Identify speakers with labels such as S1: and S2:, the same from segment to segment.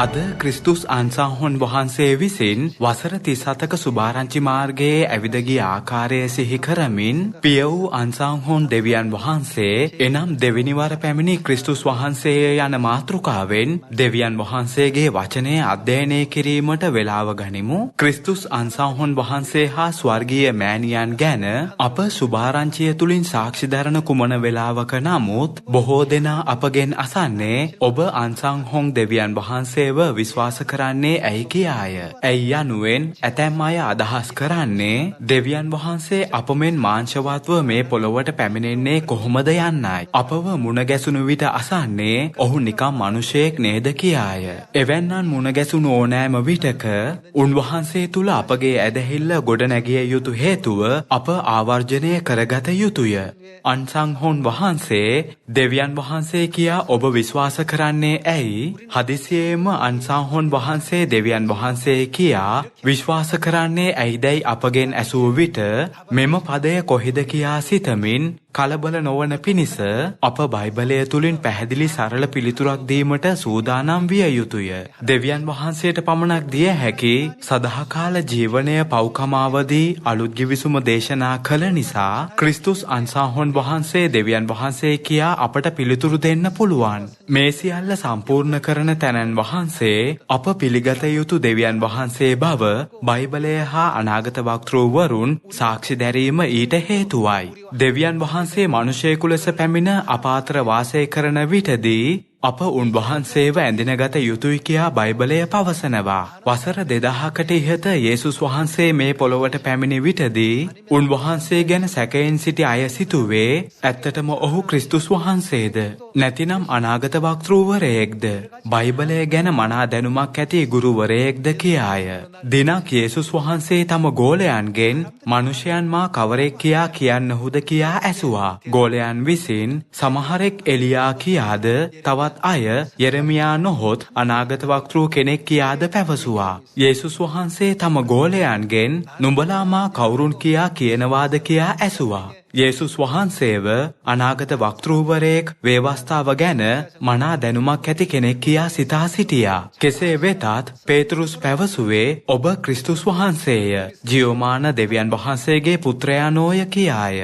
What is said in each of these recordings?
S1: අද ක්‍රිස්තුස් අන්සාහොන් වහන්සේ විසින් වසර 37ක සුභාරංචි මාර්ගයේ ඇවිද ගිය ආකාරය සිහි කරමින් පිය වූ අන්සාහොන් දෙවියන් වහන්සේ එනම් දෙවෙනි වර පැමිණි ක්‍රිස්තුස් වහන්සේ යන මාතෘකාවෙන් දෙවියන් වහන්සේගේ වචනය අධ්‍යයනය කිරීමට වේලාව ගනිමු. ක්‍රිස්තුස් අන්සාහොන් වහන්සේ හා ස්වර්ගීය මෑණියන් ගැන අප සුභාරංචිය තුලින් සාක්ෂි දරන කුමන වේලාවක නමුත් බොහෝ දෙනා අපගෙන් අසන්නේ ඔබ අන්සාහොන් දෙවියන් වහන්සේ විශ්වාස කරන්නේ ඇයි කියාය. ඇයි යනුවෙන් ඇතැම් අය අදහස් කරන්නේ දෙවියන් වහන්සේ අපමෙන් මාංශවත්ව මේ පොළොවට පැමිණෙන්නේ කොහොමද යන්නයි. අපව මුණ ගැසුණු විට අසන්නේ ඔහු නිකම් මිනිසෙක් නේද කියාය. එවැන්නන් මුණ ගැසුණු ඕනෑම විටක උන්වහන්සේ තුල අපගේ ඇදහිල්ල ගොඩ නැගිය යුතු හේතුව අප ආවර්ජනය කරගත යුතුය. අන්සාහොන් වහන්සේ දෙවියන් වහන්සේ කියා ඔබ විශ්වාස කරන්නේ ඇයි? හදිසියේම අන්සාහොන් වහන්සේ දෙවියන් වහන්සේ කියා විශ්වාස කරන්නේ ඇයිදයි අපගෙන් ඇසූ විට මෙම පදය කොහෙද කියා සිතමින් කලබල නොවන පිණිස අප බයිබලය තුලින් පැහැදිලි සරල පිළිතුරක් දීමට සූදානම් විය යුතුය. දෙවියන් වහන්සේට පමණක් දිය හැකි සදාකාල ජීවනය පව්කමාවදී අලුත් ගිවිසුම දේශනා කළ නිසා ක්‍රිස්තුස් අන්සාහොන් වහන්සේ දෙවියන් වහන්සේ කියා අපට පිළිතුරු දෙන්න පුළුවන්. මේ සියල්ල සම්පූර්ණ කරන තැනන් වහන්සේ අප පිළිගත යුතු දෙවියන් වහන්සේ බව බයිබලය හා අනාගත වක්තෘවරුන් සාක්ෂි දැරීම ඊට හේතුවයි. දෙවියන් වහන්සේ මිනිසෙකු ලෙස පැමිණ අප අතර වාසය කරන විටදී අප උන්වහන්සේව ඇඳිනගත යුතුයි කියා බයිබලය පවසනවා. වසර 2000කට ඉහත යේසුස් වහන්සේ මේ පොළොවට පැමිණි විටදී උන්වහන්සේ ගැන සැකයෙන් සිටි අය සිතුවේ ඇත්තටම ඔහු ක්‍රිස්තුස් වහන්සේද නැතිනම් අනාගත වක්තෘවරයෙක්ද බයිබලය ගැන මනා දැනුමක් ඇති ගුරුවරයෙක්ද කියාය. දිනක් යේසුස් වහන්සේ තම ගෝලයන්ගෙන් මිනිසයන් මා කවරෙක් කියා කියන්නහුද කියා ඇසුවා. ගෝලයන් විසින් සමහරෙක් එලියා කියාද තවත් අය යෙරමියා නොහොත් අනාගත වක්තෘ කෙනෙක් කියාද පැවසුවා. යේසුස් වහන්සේ තම ගෝලයන්ගෙන් නුඹලා මා කවුරුන් කියා කියනවාද කියා ඇසුවා. යේසුස් වහන්සේව අනාගත වක්තෘවරයෙක් වේවස්ථාව ගැන මනා දැනුමක් ඇති කෙනෙක් කියා සිතා සිටියා. කෙසේ වෙතත් පේතෘස් පැවසුවේ ඔබ ක්‍රිස්තුස් වහන්සේය. ජීවමාන දෙවියන් වහන්සේගේ පුත්‍රයා නොය කියාය.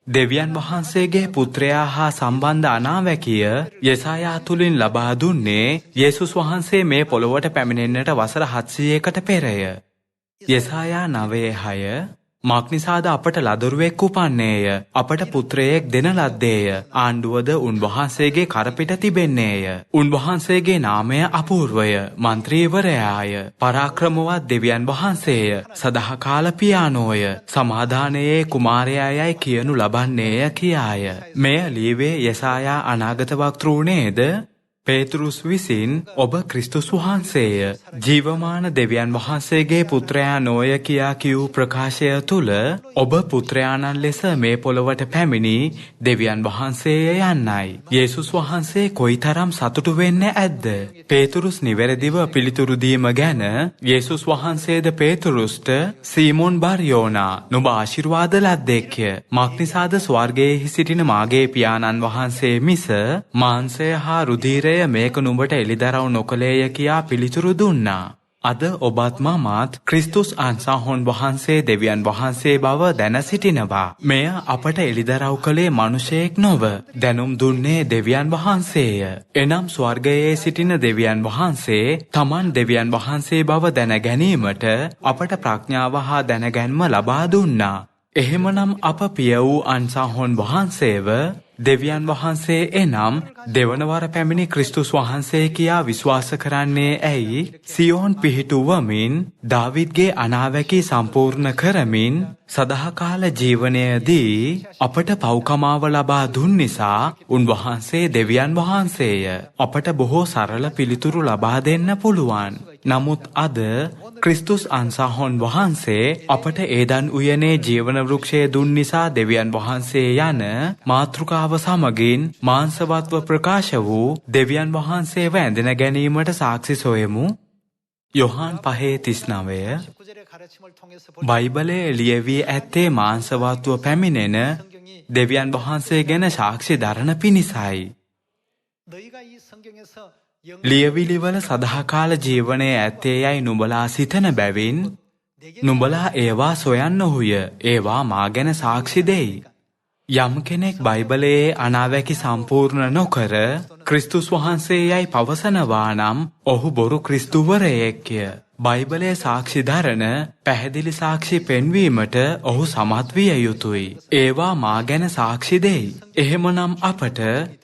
S1: දෙවියන් වහන්සේගේ පුත්‍රයා හා සම්බන්ධ අනාවැකිය යෙසායා තුලින් ලබා දුන්නේ යේසුස් වහන්සේ මේ පොළොවට පැමිණෙන්නට වසර 700කට පෙරය. යෙසායා 9:6 මක්නිසාද අපට ලදරුවෙක් උපන්නේය අපට පුත්‍රයෙක් දෙන ලද්දේය ආණ්ඩුවද උන්වහන්සේගේ කරපිට තිබෙන්නේය. උන්වහන්සේගේ නාමය අපූර්වය මන්ත්‍රීවරයාය පරාක්‍රමවත් දෙවියන් වහන්සේය සදාකාල පියානෝය සමාදානයේ කුමාරයායයි කියනු ලබන්නේය කියාය. මෙය ලියවේ යෙසායා අනාගත වක්තෘනේද? පේතෘස් විසින් ඔබ ක්‍රිස්තුස් වහන්සේය ජීවමාන දෙවියන් වහන්සේගේ පුත්‍රයා නොය කියා කියූ ප්‍රකාශය තුල ඔබ පුත්‍රයාණන් ලෙස මේ පොළොවට පැමිණි දෙවියන් වහන්සේය යන්නයි. යේසුස් වහන්සේ කොයිතරම් සතුටු වෙන්න ඇද්ද? පේතෘස් නිවැරදිව පිළිතුරු දීම ගැන යේසුස් වහන්සේද පේතෘස්ට සීමොන් බර්යෝනා නුඹ ආශිර්වාද ලද්දෙක්ය. මක්නිසාද ස්වර්ගයේ සිටින මාගේ පියාණන් වහන්සේ මිස මාංශය හා රුධිරය මේක නුඹට එළිදරව් නොකලේය කියා පිළිතුරු දුන්නා. අද ඔබත් මමත් ක්‍රිස්තුස් අන්සාහොන් වහන්සේ දෙවියන් වහන්සේ බව දැන සිටිනවා. මෙය අපට එළිදරව් කළේ මිනිසෙක් නොව දැනුම් දුන්නේ දෙවියන් වහන්සේය. එනම් ස්වර්ගයේ සිටින දෙවියන් වහන්සේ තමන් දෙවියන් වහන්සේ බව දැන ගැනීමට අපට ප්‍රඥාව හා දැනගැන්ම ලබා දුන්නා. එහෙමනම් අප පිය වූ අන්සාහොන් වහන්සේව දෙවියන් වහන්සේ එනම් දෙවනවර පැමිණි ක්‍රිස්තුස් වහන්සේ කියා විශ්වාස කරන්නේ ඇයි? සියෝන් පිහිටුවමින් දාවිද්ගේ අනාවැකි සම්පූර්ණ කරමින් සදාකාල ජීවනයේදී අපට පව්කමාව ලබා දුන් නිසා උන්වහන්සේ දෙවියන් වහන්සේය. අපට බොහෝ සරල පිළිතුරු ලබා දෙන්න පුළුවන්. නමුත් අද ක්‍රිස්තුස් අන්සාහොන් වහන්සේ අපට ඒදන් උයනේ ජීවන වෘක්ෂය දුන් නිසා දෙවියන් වහන්සේ යන මාතෘකාව සමගින් මාංශවත්ව ප්‍රකාශ වූ දෙවියන් වහන්සේව ඇඳෙන ගැනීමට සාක්ෂි සොයමු. යොහාන් 5:39 බයිබලයේ ලියවී ඇත්තේ මාංශවත්ව පැමිණෙන දෙවියන් වහන්සේ ගැන සාක්ෂි දරන පිණිසයි. ලියවිලිවල සදාකාල ජීවනයේ ඇත්තේ යයි නුඹලා සිතන බැවින් නුඹලා ඒවා සොයන්න ඔහුය. ඒවා මා ගැන සාක්ෂි දෙයි. යම් කෙනෙක් බයිබලයේ අනාවැකි සම්පූර්ණ නොකර ක්‍රිස්තුස් වහන්සේ යයි පවසනවා නම් ඔහු බොරු ක්‍රිස්තුවරයෙක්ය. බයිබලයේ සාක්ෂි දරන පැහැදිලි සාක්ෂි පෙන්වීමට ඔහු සමත් විය යුතුයි. ඒවා මා ගැන සාක්ෂි දෙයි. එහෙමනම් අපට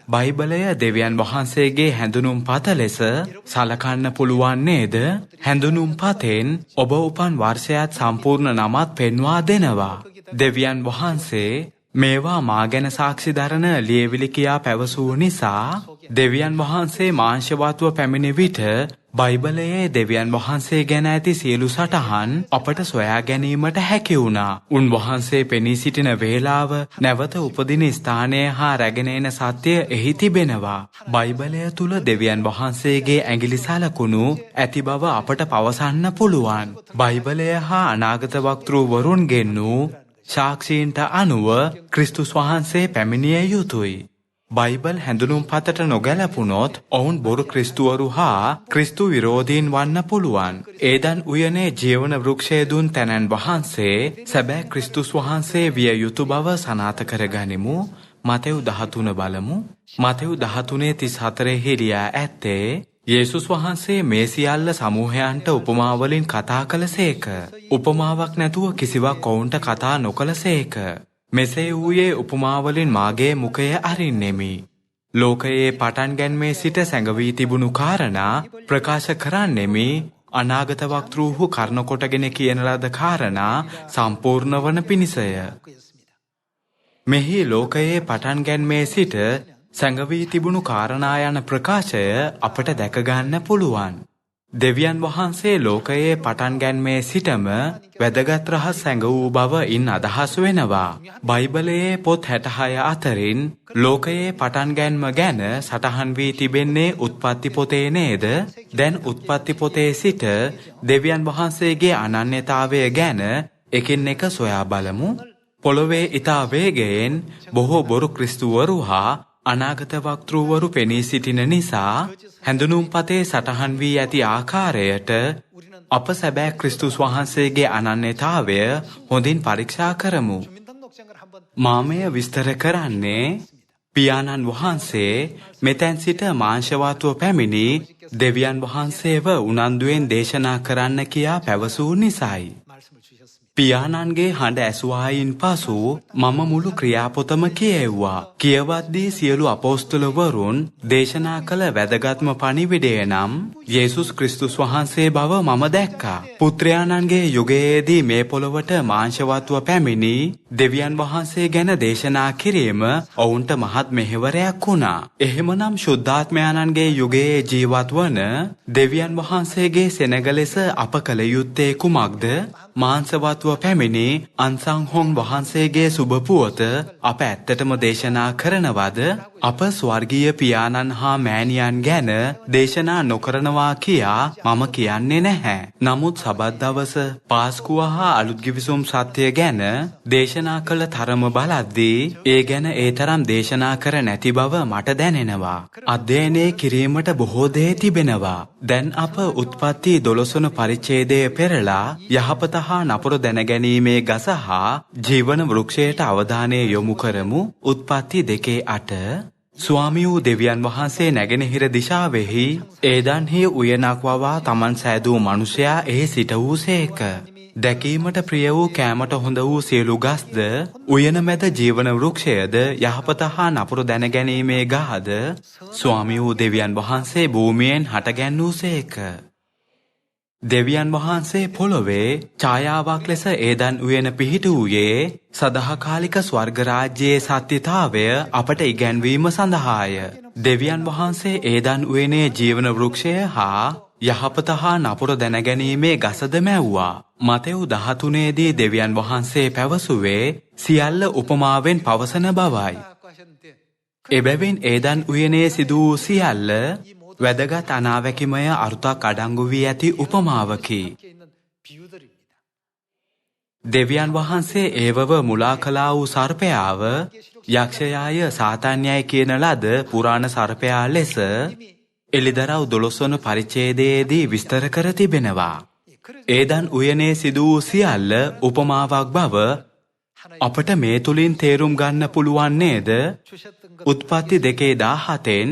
S1: බයිබලය දෙවියන් වහන්සේගේ හැඳුනුම් පත ලෙස සලකන්න පුළුවන් නේද? හැඳුනුම් පතෙන් ඔබ උපන් වර්ෂයත් සම්පූර්ණ නමත් පෙන්වා දෙනවා. දෙවියන් වහන්සේ මේවා මා ගැන සාක්ෂි දරන ලියවිලි කියා පැවසූ නිසා දෙවියන් වහන්සේ මාංශවත්ව පැමිණි විට බයිබලයේ දෙවියන් වහන්සේ ගැන ඇති සියලු සටහන් අපට සොයා ගැනීමට හැකි වුණා. උන්වහන්සේ පෙනී සිටින වේලාව, නැවත උපදින ස්ථානය හා රැගෙන එන සත්‍ය එහි තිබෙනවා. බයිබලය තුල දෙවියන් වහන්සේගේ ඇඟිලි සලකුණු ඇති බව අපට පවසන්න පුළුවන්. බයිබලය හා අනාගත වක්තෘවරුන්ගෙන් වූ සාක්ෂීන්ට අනුව ක්‍රිස්තුස් වහන්සේ පැමිණිය යුතුයි. බයිබල් හැඳුනුම් පතට නොගැලපුණොත් ඔවුන් බොරු ක්‍රිස්තුවරු හා ක්‍රිස්තු විරෝධීන් වන්න පුළුවන්. ඒදන් උයනේ ජීවන වෘක්ෂය දුන් තැනැන් වහන්සේ සැබෑ ක්‍රිස්තුස් වහන්සේ විය යුතු බව සනාථ කරගනිමු. මතෙව් 13 බලමු. මතෙව් 13:34 ලියා ඇත්තේ යේසුස් වහන්සේ මේ සියල්ල සමූහයන්ට උපමාවලින් කතා කළසේක. උපමාවක් නැතුව කිසිවක් ඔවුන්ට කතා නොකළසේක. මෙසේ වූයේ උපමාවලින් මාගේ මුඛය අරින්නෙමි. ලෝකයේ පටන් ගැන්මේ සිට සැඟවී තිබුණු කාරණා ප්‍රකාශ කරන්නෙමි. අනාගත වක්තෘහු කර්ණ කොටගෙන කියන ලද කාරණා සම්පූර්ණ වන පිණිසය. මෙහි ලෝකයේ පටන් ගැන්මේ සිට සැඟවී තිබුණු කාරණා යන ප්‍රකාශය අපට දැක ගන්න පුළුවන්. දෙවියන් වහන්සේ ලෝකයේ පටන් ගැන්මේ සිටම වැදගත් රහස් සැඟ වූ බව ඉන් අදහස් වෙනවා. බයිබලයේ පොත් 66 අතරින් ලෝකයේ පටන් ගැන්ම ගැන සටහන් වී තිබෙන්නේ උත්පත්ති පොතේ නේද? දැන් උත්පත්ති පොතේ සිට දෙවියන් වහන්සේගේ අනන්‍යතාවය ගැන එකින් එක සොයා බලමු. පොළොවේ ඊතා වේගයෙන් බොහෝ බොරු ක්‍රිස්තුවරු හා අනාගත වක්තෘවරු පෙනී සිටින නිසා හැඳුනුම් පතේ සටහන් වී ඇති ආකාරයට අප සැබෑ ක්‍රිස්තුස් වහන්සේගේ අනන්‍යතාවය හොඳින් පරීක්ෂා කරමු. මාමය විස්තර කරන්නේ පියාණන් වහන්සේ මෙතැන් සිට මාංශවත්ව පැමිණි දෙවියන් වහන්සේව උනන්දුවෙන් දේශනා කරන්න කියා පැවසූ නිසායි. පියාණන්ගේ හඬ ඇසුවායින් පසු මම මුළු ක්‍රියාපොතම කියෙව්වා. කියවද්දී සියලු අපෝස්තලවරුන් දේශනා කළ වැදගත්ම පණිවිඩය නම් යේසුස් ක්‍රිස්තුස් වහන්සේ බව මම දැක්කා. පුත්‍රයාණන්ගේ යුගයේදී මේ පොළොවට මාංශවත්ව පැමිණි දෙවියන් වහන්සේ ගැන දේශනා කිරීම ඔවුන්ට මහත් මෙහෙවරයක් වුණා. එහෙමනම් ශුද්ධාත්මයාණන්ගේ යුගයේ ජීවත් වන දෙවියන් වහන්සේගේ සෙනග ලෙස අප කළ යුත්තේ කුමක්ද? මාංශවත්ව පැමිණි අන්සංහොන් වහන්සේගේ සුබ පුවත අප ඇත්තටම දේශනා කරනවද? අප ස්වර්ගීය පියාණන් හා මෑණියන් ගැන දේශනා නොකරනවා කියා මම කියන්නේ නැහැ. නමුත් සබත් දවස පාස්කුව හා අලුත් ගිවිසුම් සත්‍ය ගැන දේශනා කළ තරම බලද්දී ඒ ගැන ඒ තරම් දේශනා කර නැති බව මට දැනෙනවා. අධ්‍යයනය කිරීමට බොහෝ දේ තිබෙනවා. දැන් අප උත්පත්ති 12 වන පරිච්ඡේදය පෙරලා යහපත හා නපුර දැනගැනීමේ ගස හා ජීවන වෘක්ෂයට අවධානය යොමු කරමු. උත්පත්ති 2:8 ස්වාමී වූ දෙවියන් වහන්සේ නැගෙනහිර දිශාවෙහි ඒදන්හි උයනක් වවා තමන් සෑදූ මනුෂ්‍යයා එහි සිට වූසේක. දැකීමට ප්‍රිය වූ කෑමට හොඳ වූ සියලු ගස්ද උයන මැද ජීවන වෘක්ෂයද යහපත හා නපුර දැනගැනීමේ ගහද ස්වාමී වූ දෙවියන් වහන්සේ භූමියෙන් හටගැන්වූසේක. දෙවියන් වහන්සේ පොළොවේ ඡායාවක් ලෙස ඒදන් උයන පිහිටුවේ සදාකාලික ස්වර්ග රාජ්‍යයේ සත්‍යතාවය අපට ඉගැන්වීම සඳහාය. දෙවියන් වහන්සේ ඒදන් උයනේ ජීවන වෘක්ෂය හා යහපත හා නපුර දැනගැනීමේ ගසද මැව්වා. මතෙව් 13 දෙවියන් වහන්සේ පැවසුවේ සියල්ල උපමාවෙන් පවසන බවයි. එබැවින් ඒදන් උයනේ සිදු වූ සියල්ල වැදගත් අනාවැකිමය අරුතක් අඩංගු වී ඇති උපමාවකි. දෙවියන් වහන්සේ ඒවව මුලා කළා වූ සර්පයාව යක්ෂයාය සාතන්‍යයි කියන ලද පුරාණ සර්පයා ලෙස එළිදරව් 12 වන පරිච්ඡේදයේදී විස්තර කර තිබෙනවා. ඒදන් උයනේ සිදු වූ සියල්ල උපමාවක් බව අපට මේ තුලින් තේරුම් ගන්න පුළුවන් නේද? උත්පත්ති 2:17න්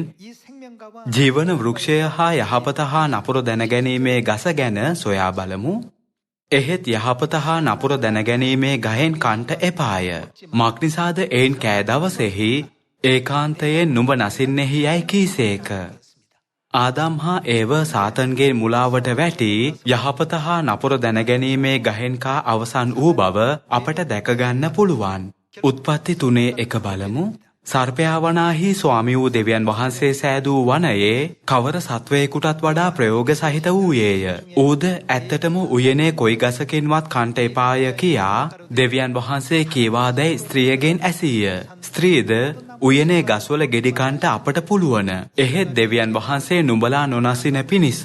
S1: ජීවන වෘක්ෂය හා යහපත හා නපුර දැනගැනීමේ ගස ගැන සොයා බලමු. එහෙත් යහපත හා නපුර දැනගැනීමේ ගහෙන් කන්ට එපාය. මක්නිසාද එයින් කෑ දවසෙහි ඒකාන්තයෙන් නුඹ නසින්නෙහි යයි කීසේක. ආදම් හා ඒව සාතන්ගේ මුලාවට වැටි යහපත හා නපුර දැනගැනීමේ ගහෙන් කා අවසන් වූ බව අපට දැකගන්න පුළුවන්. උත්පත්ති 3:1 බලමු. සර්පයා වනාහි ස්වාමි වූ දෙවියන් වහන්සේ සෑදූ වනයේ කවර සත්වයෙකුටත් වඩා ප්‍රයෝග සහිත වූයේය. ඌද ඇත්තටම උයනේ කොයි ගසකින්වත් කන්ට එපාය කියා දෙවියන් වහන්සේ කීවාදැයි ස්ත්‍රියගෙන් ඇසීය. ස්ත්‍රීද උයනේ ගස්වල ගෙඩි කන්ට අපට පුළුවන්. එහෙත් දෙවියන් වහන්සේ නුඹලා නොනසින පිණිස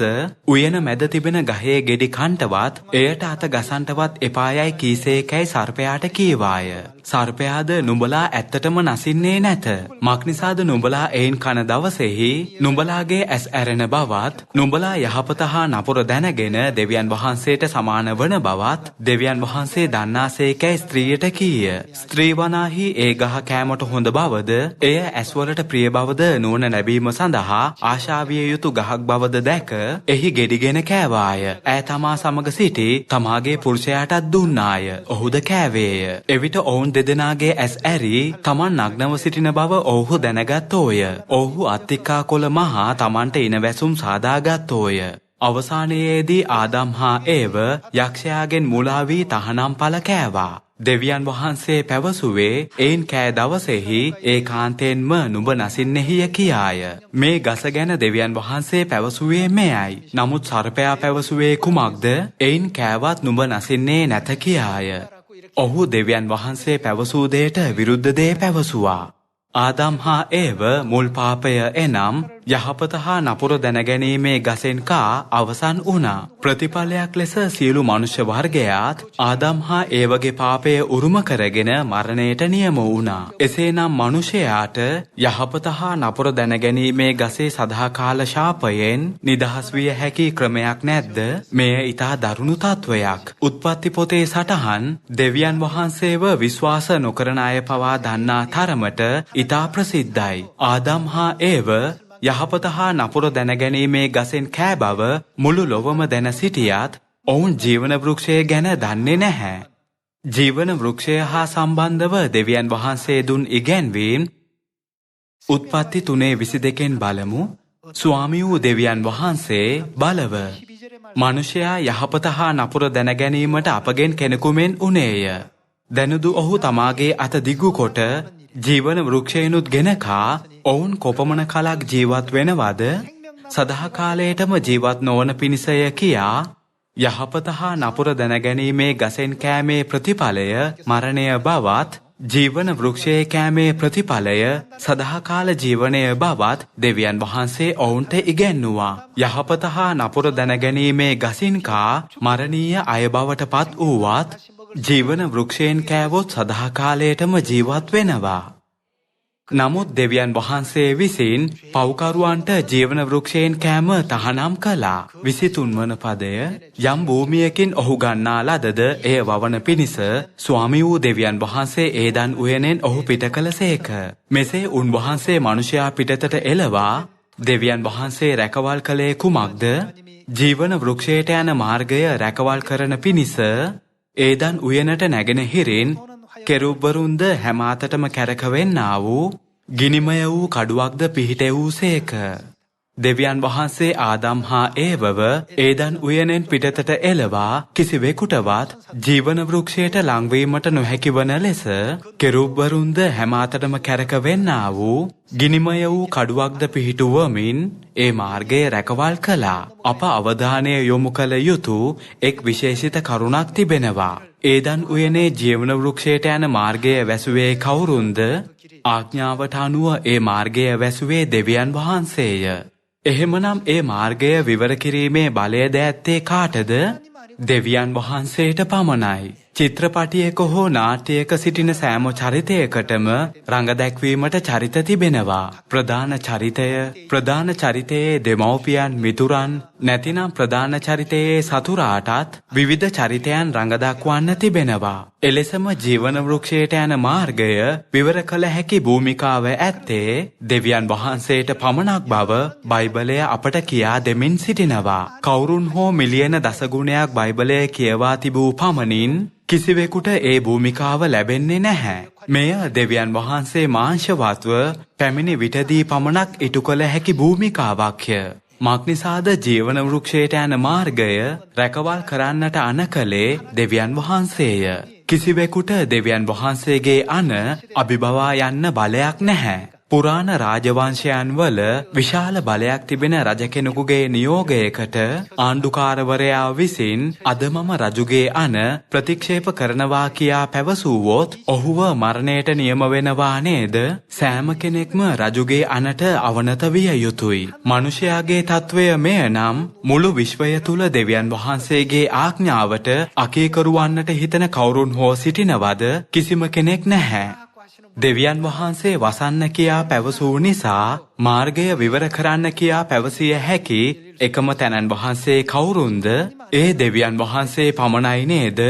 S1: උයන මැද තිබෙන ගහේ ගෙඩි කන්ටවත් එයට අත ගසන්ටවත් එපායයි කීසේකැයි සර්පයාට කීවාය. සර්පයාද නුඹලා ඇත්තටම නසින්නේ නැත. මක්නිසාද නුඹලා එයින් කන දවසෙහි නුඹලාගේ ඇස් ඇරෙන බවත් නුඹලා යහපත හා නපුර දැනගෙන දෙවියන් වහන්සේට සමාන වන බවත් දෙවියන් වහන්සේ දන්නාසේකැයි ස්ත්‍රියට කීය. ස්ත්‍රී වනාහි ඒ ගහ කෑමට හොඳ බවද එය ඇස්වලට ප්‍රිය බවද නුවණ ලැබීම සඳහා ආශාවිය යුතු ගහක් බවද දැක එහි ගෙඩිගෙන කෑවාය. ඈ තමා සමග සිටි තමාගේ පුරුෂයාටත් දුන්නාය. ඔහුද කෑවේය. එවිට ඔවුන් දෙදෙනාගේ ඇස් ඇරි තමන් නග්නව සිටින බව ඔවුහු දැනගත්තෝය. ඔවුහු අත්තික්කා කොළ මහා තමන්ට ඉනවැසුම් සාදාගත්තෝය. අවසානයේදී ආදම් හා ඒව යක්ෂයාගෙන් මුලා වී තහනම් පල කෑවා. දෙවියන් වහන්සේ පැවසුවේ එයින් කෑ දවසෙහි ඒකාන්තයෙන්ම නුඹ නසින්නෙහිය කියාය. මේ ගස ගැන දෙවියන් වහන්සේ පැවසුවේ මෙයයි. නමුත් සර්පයා පැවසුවේ කුමක්ද? එයින් කෑවත් නුඹ නසින්නේ නැත කියාය. ඔහු දෙවියන් වහන්සේ පැවසූ දෙයට විරුද්ධ දේ පැවසුවා. ආදම් හා ඒව මුල් පාපය එනම් යහපත හා නපුර දැනගැනීමේ ගසෙන් කා අවසන් වුණා. ප්‍රතිඵලයක් ලෙස සියලු මනුෂ්‍ය වර්ගයාත් ආදම් හා ඒවගේ පාපය උරුම කරගෙන මරණයට නියම වුණා. එසේනම් මනුෂ්‍යයාට යහපත හා නපුර දැනගැනීමේ ගසේ සදාකාල ශාපයෙන් නිදහස් විය හැකි ක්‍රමයක් නැද්ද? මෙය ඊටා දරුණු තත්වයක්. උත්පත්ති පොතේ සටහන් දෙවියන් වහන්සේව විශ්වාස නොකරන අය පවා දන්නා තරමට ඊටා ප්‍රසිද්ධයි. ආදම් හා ඒව යහපත හා නපුර දැනගැනීමේ ගසෙන් කෑ බව මුළු ලොවම දැන සිටියත් ඔවුන් ජීවන වෘක්ෂය ගැන දන්නේ නැහැ. ජීවන වෘක්ෂය හා සම්බන්ධව දෙවියන් වහන්සේ දුන් ඉගැන්වීම් උත්පත්ති 3:22 බලමු. ස්වාමි වූ දෙවියන් වහන්සේ බලව මනුෂ්‍යයා යහපත හා නපුර දැනගැනීමට අපගෙන් කෙනෙකුමෙන් උනේය. දැනුදු ඔහු තමාගේ අත දිගු කොට ජීවන වෘක්ෂයනුත් ගෙනකා ඔවුන් කොපමණ කලක් ජීවත් වෙනවද? සදාකාලයටම ජීවත් නොවන පිණිසය කියා යහපත හා නපුර දැනගැනීමේ ගසෙන් කෑමේ ප්‍රතිඵලය මරණය බවත් ජීවන වෘක්ෂයේ කෑමේ ප්‍රතිඵලය සදාකාල ජීවනය බවත් දෙවියන් වහන්සේ ඔවුන්ට ඉගැන්නුවා. යහපත හා නපුර දැනගැනීමේ ගසින් කා මරණීය අය බවට පත් වූවත් ජීවන වෘක්ෂයෙන් කෑවොත් සදාකාලයටම ජීවත් වෙනවා. නමුත් දෙවියන් වහන්සේ විසින් පව්කරුවන්ට ජීවන වෘක්ෂයෙන් කෑම තහනම් කළා. 23 වන පදය යම් භූමියකින් ඔහු ගන්නා ලදද එය වවන පිණිස ස්වාමි වූ දෙවියන් වහන්සේ ඒදන් උයනෙන් ඔහු පිට කළසේක. මෙසේ උන්වහන්සේ මනුෂ්‍යයා පිටතට එළවා දෙවියන් වහන්සේ රැකවල් කළේ කුමක්ද? ජීවන වෘක්ෂයට යන මාර්ගය රැකවල් කරන පිණිස ඒදන් උයනට නැගෙනහිරින් කෙරුබ්වරුන්ද හැම අතටම කැරකවෙන්නා වූ ගිනිමය වූ කඩුවක්ද පිහිටෙව්සේක. දෙවියන් වහන්සේ ආදම් හා ඒවව ඒදන් උයනෙන් පිටතට එළවා කිසිවෙකුටවත් ජීවන වෘක්ෂයට ලංවීමට නොහැකි වන ලෙස කෙරුබ්වරුන්ද හැම අතටම කැරකවෙන්නා වූ ගිනිමය වූ කඩුවක්ද පිහිටුවමින් ඒ මාර්ගය රැකවල් කළා. අප අවධානය යොමු කළ යුතු එක් විශේෂිත කරුණක් තිබෙනවා. ඒදන් උයනේ ජීවන වෘක්ෂයට යන මාර්ගය වැසුවේ කවුරුන්ද? ආඥාවට අනුව ඒ මාර්ගය වැසුවේ දෙවියන් වහන්සේය. එහෙමනම් ඒ මාර්ගය විවර කිරීමේ බලය ද ඇත්තේ කාටද? දෙවියන් වහන්සේට පමණයි. චිත්‍රපටයක හෝ නාට්‍යයක සිටින සෑම චරිතයකටම රඟ දැක්වීමට චරිත තිබෙනවා. ප්‍රධාන චරිතයේ දෙමව්පියන් මිතුරන් නැතිනම් ප්‍රධාන චරිතයේ සතුරාටත් විවිධ චරිතයන් රඟ දක්වන්න තිබෙනවා. එලෙසම ජීවන වෘක්ෂයට යන මාර්ගය විවර කළ හැකි භූමිකාව ඇත්තේ දෙවියන් වහන්සේට පමණක් බව බයිබලය අපට කියා දෙමින් සිටිනවා. කවුරුන් හෝ මිලියන දසගුණයක් බයිබලය කියවා තිබූ පමණින් කිසිවෙකුට ඒ භූමිකාව ලැබෙන්නේ නැහැ. මෙය දෙවියන් වහන්සේ මාංශවත්ව පැමිණි විටදී පමණක් ඉටු කළ හැකි භූමිකාවක්ය. මක්නිසාද ජීවන වෘක්ෂයට යන මාර්ගය රැකවල් කරන්නට අණ කළේ දෙවියන් වහන්සේය. කිසිවෙකුට දෙවියන් වහන්සේගේ අණ අභිබවා යන්න බලයක් නැහැ. පුරාණ රාජවංශයන් වල විශාල බලයක් තිබෙන රජ කෙනෙකුගේ නියෝගයකට ආණ්ඩුකාරවරයා විසින් අද මම රජුගේ අණ ප්‍රතික්ෂේප කරනවා කියා පැවසුවොත් ඔහුව මරණයට නියම වෙනවා නේද? සෑම කෙනෙක්ම රජුගේ අණට අවනත විය යුතුයි. මනුෂයාගේ තත්වය මෙය නම් මුළු විශ්වය තුල දෙවියන් වහන්සේගේ ආඥාවට අකීකරු වන්නට හිතන කවුරුන් හෝ සිටිනවද? කිසිම කෙනෙක් නැහැ. දෙවියන් වහන්සේ වසන්න කියා පැවසූ නිසා මාර්ගය විවර කරන්න කියා පැවසිය හැකි එකම තැනන් වහන්සේ කවුරුන්ද? ඒ දෙවියන් වහන්සේ පමණයි නේද?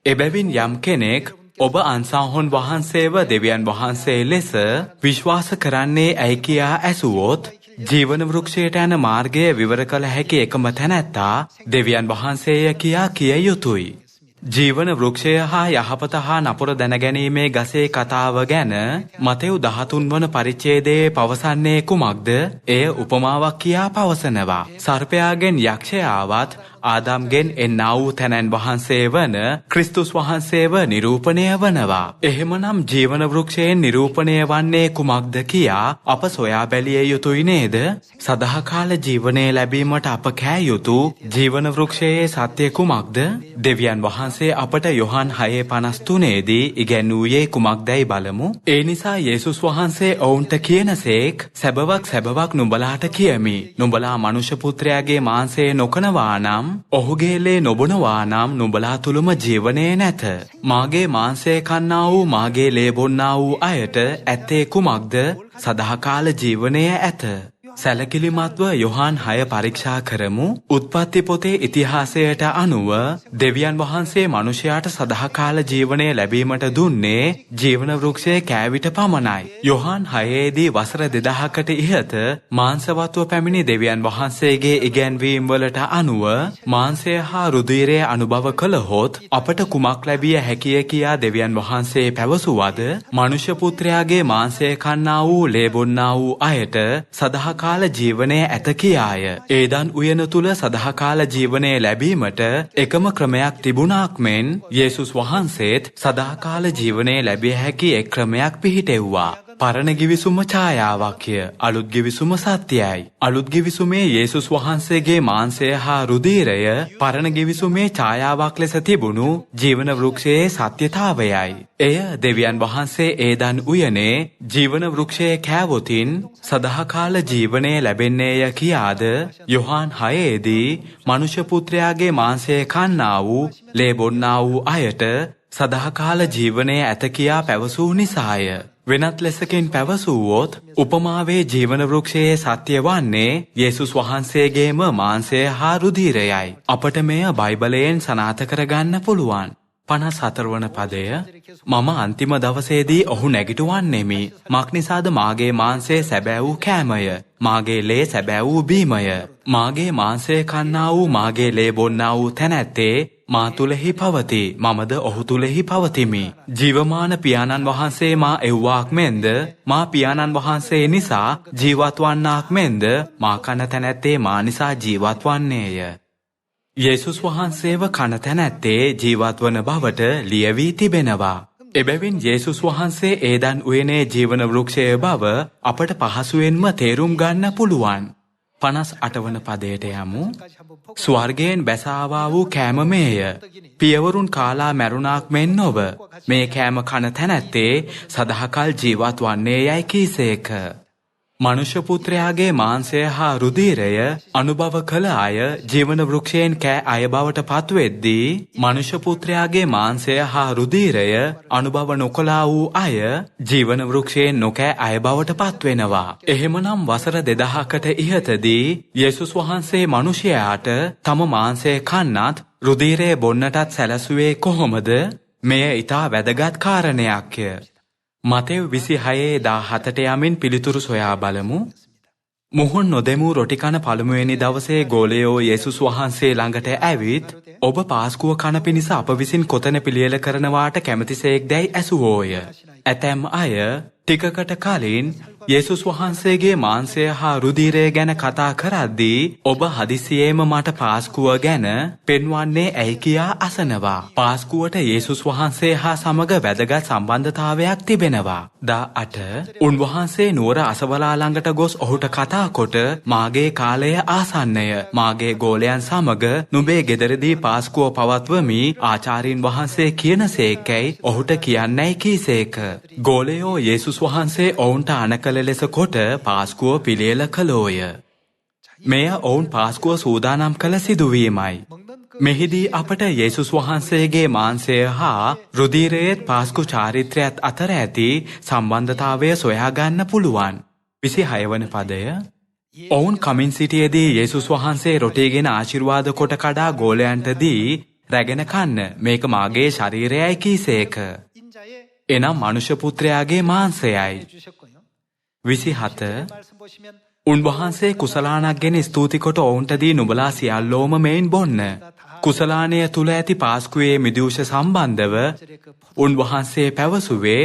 S1: එබැවින් යම් කෙනෙක් ඔබ අන්සාහොන් වහන්සේව දෙවියන් වහන්සේ ලෙස විශ්වාස කරන්නේ ඇයි කියා ඇසුවොත් ජීවන වෘක්ෂයට යන මාර්ගය විවර කළ හැකි එකම තැනැත්තා දෙවියන් වහන්සේය කියා කිය යුතුයි. ජීවන වෘක්ෂය හා යහපත හා නපුර දැනගැනීමේ ගසේ කතාව ගැන මතෙව් 13 වන පරිච්ඡේදයේ පවසන්නේ කුමක්ද? එය උපමාවක් කියා පවසනවා. සර්පයාගෙන් යක්ෂයාවත් ආදම්ගෙන් එන්නා වූ තැනැන් වහන්සේ වන ක්‍රිස්තුස් වහන්සේව නිරූපණය වනවා. එහෙමනම් ජීවන වෘක්ෂයෙන් නිරූපණය වන්නේ කුමක්ද කියා අප සොයා බැලිය යුතුයි නේද? සදාකාල ජීවනය ලැබීමට අප කෑ යුතු ජීවන වෘක්ෂයේ සත්‍ය කුමක්ද? දෙවියන් වහන්සේ අපට යොහන් 6:53 දී ඉගැන්වූයේ කුමක්දයි බලමු. ඒ නිසා යේසුස් වහන්සේ ඔවුන්ට කියනසේක් සැබවක් නුඹලාට කියමි. නුඹලා මනුෂ්‍ය පුත්‍රයාගේ මාංශය නොකනවා නම් ඔහුගේ ලේ නොබොනවා නම් නුඹලා තුලම ජීවනයේ නැත. මාගේ මාංශය කන්නා වූ මාගේ ලේ බොන්නා වූ අයට ඇත්තේ කුමක්ද? සදාකාල ජීවනය ඇත. සැලකිලිමත්ව යොහන් 6 පරීක්ෂා කරමු. උත්පත්ති පොතේ ඉතිහාසයට අනුව දෙවියන් වහන්සේ මනුෂයාට සදාකාල ජීවනය ලැබීමට දුන්නේ ජීවන වෘක්ෂයේ කෑවිට පමණයි. යොහන් 6 දී වසර 2000කට ඉහත මාංශවත්ව පැමිණි දෙවියන් වහන්සේගේ ඉගැන්වීම් වලට අනුව මාංශය හා රුධිරය අනුභව කළහොත් අපට කුමක් ලැබිය හැකිය කියා දෙවියන් වහන්සේ පැවසුවද? මනුෂ්‍ය පුත්‍රයාගේ මාංශය කන්නා වූ ලේ බොන්නා වූ අයට සදාකාල ජීවනය ඇත කියාය. ඒදන් උයන තුල සදාකාල ජීවනය ලැබීමට එකම ක්‍රමයක් තිබුණාක් මෙන් යේසුස් වහන්සේත් සදාකාල ජීවනය ලැබිය හැකි එක් ක්‍රමයක් පිහිටෙව්වා. පරණ ගිවිසුම ඡායාවක්ය. අලුත් ගිවිසුම සත්‍යයයි. අලුත් ගිවිසුමේ යේසුස් වහන්සේගේ මාංශය හා රුධිරය පරණ ගිවිසුමේ ඡායාවක් ලෙස තිබුණු ජීවන වෘක්ෂයේ සත්‍යතාවයයි. එය දෙවියන් වහන්සේ ඒදන් උයනේ ජීවන වෘක්ෂයේ කෑවොතින් සදාකාල ජීවනය ලැබෙන්නේය කියාද යොහන් 6 දී මනුෂ්‍ය පුත්‍රයාගේ මාංශය කන්නා වූ ලේ බොන්නා වූ අයට සදාකාල ජීවනය ඇත කියා පැවසූ නිසාය. වෙනත් ලෙසකින් පැවසුවොත් උපමාවේ ජීවන වෘක්ෂයේ සත්‍ය වන්නේ යේසුස් වහන්සේගේම මාංශය හා රුධිරයයි. අපට මෙය බයිබලයෙන් සනාථ කරගන්න පුළුවන්. 54 වන පදය. මම අන්තිම දවසේදී ඔහු නැගිටුවන්නෙමි. මක්නිසාද මාගේ මාංශය සැබෑ වූ කෑමය. මාගේ ලේ සැබෑ වූ බීමය. මාගේ මාංශය කන්නා වූ මාගේ ලේ බොන්නා වූ තැනැත්තේ මා තුලෙහි පවති. මමද ඔහු තුලෙහි පවතිමි. ජීවමාන පියාණන් වහන්සේ මා එව්වාක් මෙන්ද මා පියාණන් වහන්සේ නිසා ජීවත් වන්නාක් මෙන්ද මා කන තැනැත්තේ මා නිසා ජීවත් වන්නේය. යේසුස් වහන්සේව කන තැනැත්තේ ජීවත් වන බවට ලියවී තිබෙනවා. එබැවින් යේසුස් වහන්සේ ඒදන් උයනේ ජීවන වෘක්ෂය බව අපට පහසුවෙන්ම තේරුම් ගන්න පුළුවන්. 58 වන පදයට යමු. ස්වර්ගයෙන් බැසාවා වූ කෑම මේය. පියවරුන් කාලා මැරුණාක් මෙන් නොව. මේ කෑම කන තැනැත්තේ සදාකල් ජීවත් වන්නේ යයි කීසේක. මනුෂ්‍ය පුත්‍රයාගේ මාංශය හා රුධිරය අනුභව කළ අය ජීවන වෘක්ෂයෙන් කෑ අය බවට පත්වෙද්දී මනුෂ්‍ය පුත්‍රයාගේ මාංශය හා රුධිරය අනුභව නොකළා වූ අය ජීවන වෘක්ෂයෙන් නොකෑ අය බවට පත්වෙනවා. එහෙමනම් වසර 2000කට ඉහතදී යේසුස් වහන්සේ මනුෂ්‍යයාට තම මාංශය කන්නත් රුධිරය බොන්නටත් සැලසුවේ කොහොමද? මෙය ඊටා වැදගත් කාරණයක්ය. මතෙව් 26:17ට යමින් පිළිතුරු සොයා බලමු. මුහුන් නොදෙමූ රොටි කන පළමුවෙනි දවසේ ගෝලයෝ යේසුස් වහන්සේ ළඟට ඇවිත් ඔබ පාස්කුව කන පිණිස අප විසින් කොතන පිළියෙල කරනවාට කැමතිසේක්දැයි ඇසුවෝය. ඇතැම් අය ටිකකට කලින් යේසුස් වහන්සේගේ මාංශය හා රුධිරය ගැන කතා කරද්දී ඔබ හදිසියේම මට පාස්කුව ගැන පෙන්වන්නේ ඇයි කියා අසනවා. පාස්කුවට යේසුස් වහන්සේ හා සමග වැදගත් සම්බන්ධතාවයක් තිබෙනවා. 18 උන්වහන්සේ නුවර අසවලා ළඟට ගොස් ඔහුට කතා කොට මාගේ කාලය ආසන්නය. මාගේ ගෝලයන් සමග නුඹේ ගෙදරදී පාස්කුව පවත්වමි ආචාර්යින් වහන්සේ කියනසේකැයි ඔහුට කියන්නයි කීසේක. ගෝලයෝ යේසුස් වහන්සේ ඔවුන්ට අනකල ලෙස කොට පාස්කුව පිළියෙල කළෝය. මෙය ඔවුන් පාස්කුව සූදානම් කළ සිදුවීමයි. මෙහිදී අපට යේසුස් වහන්සේගේ මාංශය හා රුධිරයේත් පාස්කු චාරිත්‍රයත් අතර ඇති සම්බන්ධතාවය සොයාගන්න පුළුවන්. 26 වන පදය. ඔවුන් කමින් සිටියේදී යේසුස් වහන්සේ රොටිගෙන ආශිර්වාද කොට කඩා ගෝලයන්ට දී රැගෙන කන්න මේක මාගේ ශරීරයයි කීසේක. එනම් මනුෂ්‍ය පුත්‍රයාගේ මාංශයයි. 27 උන්වහන්සේ කුසලානක් ගෙන ස්තුති කොට ඔවුන්ට දී නුඹලා සියල්ලෝම මෙයින් බොන්න. කුසලානය තුල ඇති පාස්කුවේ මිදිවුෂ සම්බන්ධව උන්වහන්සේ පැවසුවේ